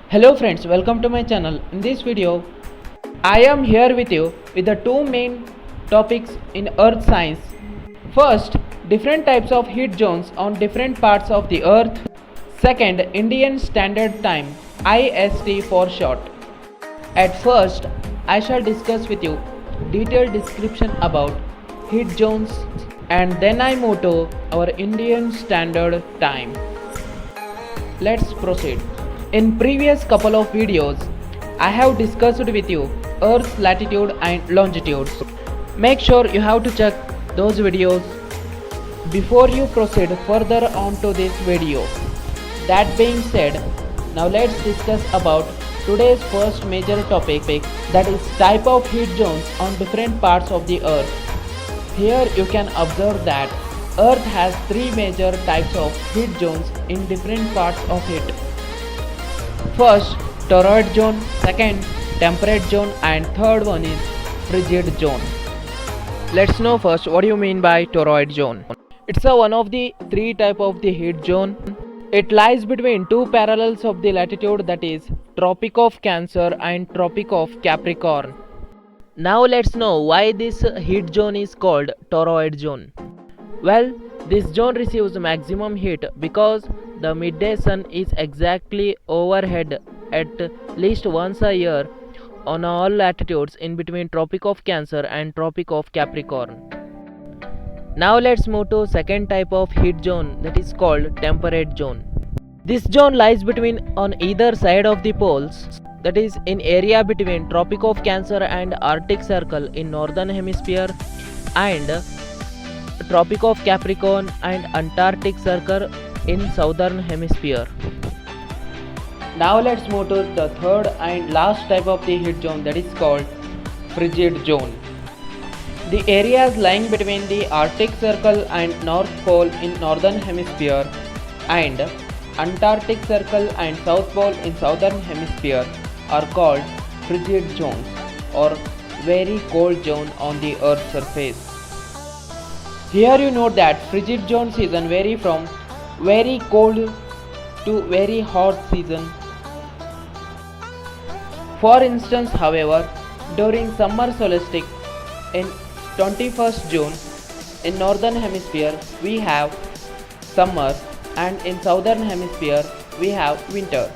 Hello friends, welcome to my channel. In this video, I am here with you with the two main topics in earth science. First, different types of heat zones on different parts of the earth. Second, Indian Standard Time, IST for short. At first, I shall discuss with you detailed description about heat zones and then I move to our Indian Standard Time. Let's proceed. In previous couple of videos, I have discussed with you Earth's latitude and longitudes. Make sure you have to check those videos before you proceed further on to this video. That being said, now let's discuss about today's first major topic, that is type of heat zones on different parts of the earth. Here you can observe that earth has three major types of heat zones in different parts of it. First, toroid zone, second, temperate zone, and third one is frigid zone. Let's know first what do you mean by toroid zone. It's one of the three type of the heat zone. It lies between two parallels of the latitude, that is Tropic of Cancer and Tropic of Capricorn. Now let's know why this heat zone is called toroid zone. Well, this zone receives maximum heat because the midday sun is exactly overhead at least once a year on all latitudes in between Tropic of Cancer and Tropic of Capricorn. Now let's move to second type of heat zone, that is called temperate zone. This zone lies between on either side of the poles, that is in area between Tropic of Cancer and Arctic Circle in northern hemisphere and Tropic of Capricorn and Antarctic Circle in southern hemisphere. Now let's move to the third and last type of the heat zone, that is called frigid zone. The areas lying between the Arctic Circle and North Pole in northern hemisphere and Antarctic Circle and South Pole in southern hemisphere are called frigid zones or very cold zone on the earth's surface. Here you note that frigid zone season vary from very cold to very hot season. For instance, however, during summer solstice in 21st June in northern hemisphere we have summer and in southern hemisphere we have winter.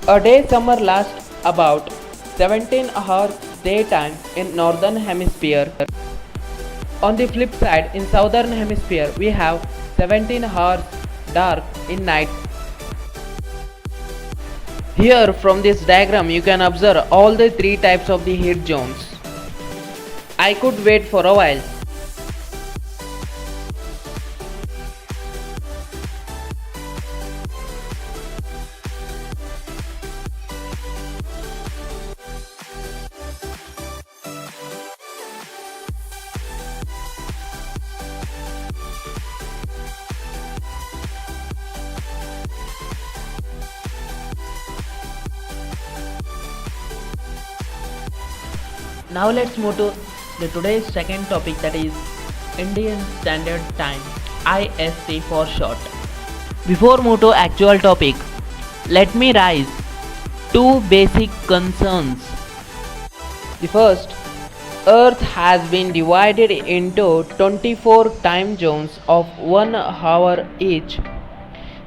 A day summer lasts about 17 hours daytime in northern hemisphere. On the flip side, in southern hemisphere we have 17 hours dark in night. Here from this diagram you can observe all the three types of the heat zones. I could wait for a while. Now let's move to the today's second topic, that is Indian Standard Time, IST for short. Before move to actual topic, let me raise two basic concerns. The first, Earth has been divided into 24 time zones of 1 hour each.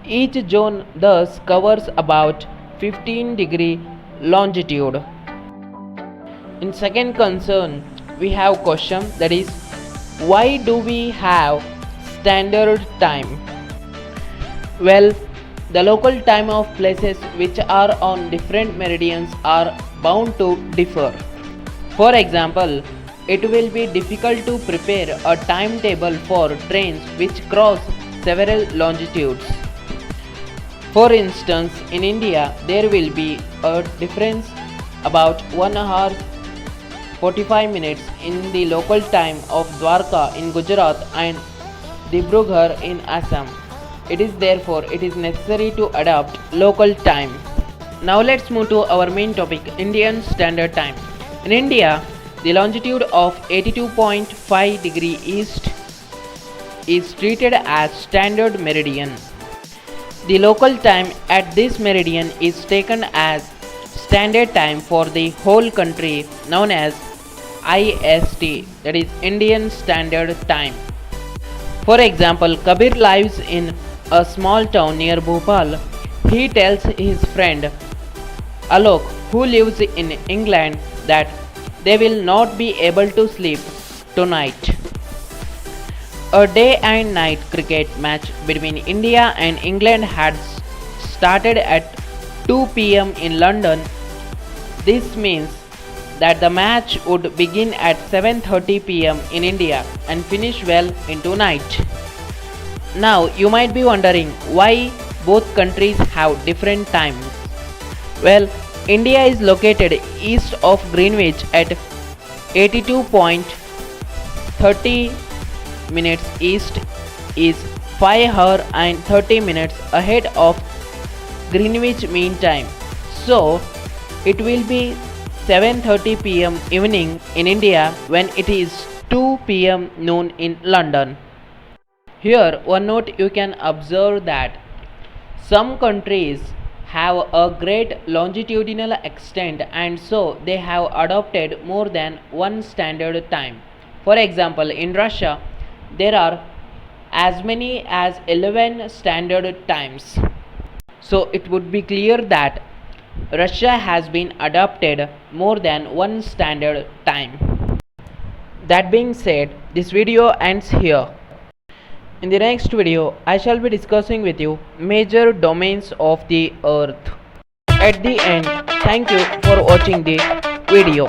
Each zone thus covers about 15-degree longitude. In second concern, we have question, that is why do we have standard time? Well, the local time of places which are on different meridians are bound to differ. For example, it will be difficult to prepare a timetable for trains which cross several longitudes. For instance, in India there will be a difference about 1 hour 45 minutes in the local time of Dwarka in Gujarat and Dibrugarh in Assam. It is necessary to adapt local time. Now let's move to our main topic, Indian Standard Time. In India, the longitude of 82.5 degree east is treated as standard meridian. The local time at this meridian is taken as standard time for the whole country, known as IST, that is Indian Standard Time. For example, Kabir lives in a small town near Bhopal. He tells his friend Alok, who lives in England, that they will not be able to sleep tonight. A day and night cricket match between India and England had started at 2 pm in London. This means that the match would begin at 7:30 pm in India and finish well into night. Now you might be wondering why both countries have different times. Well, India is located east of Greenwich at 82.30 minutes east, is 5 hours and 30 minutes ahead of Greenwich Mean Time. So it will be 7:30 pm evening in India when it is 2 pm noon in London. Here one note, you can observe that some countries have a great longitudinal extent and so they have adopted more than one standard time. For example, in Russia there are as many as 11 standard times. So it would be clear that Russia has been adopted more than one standard time. That being said, this video ends here. In the next video, I shall be discussing with you major domains of the earth. At the end, thank you for watching the video.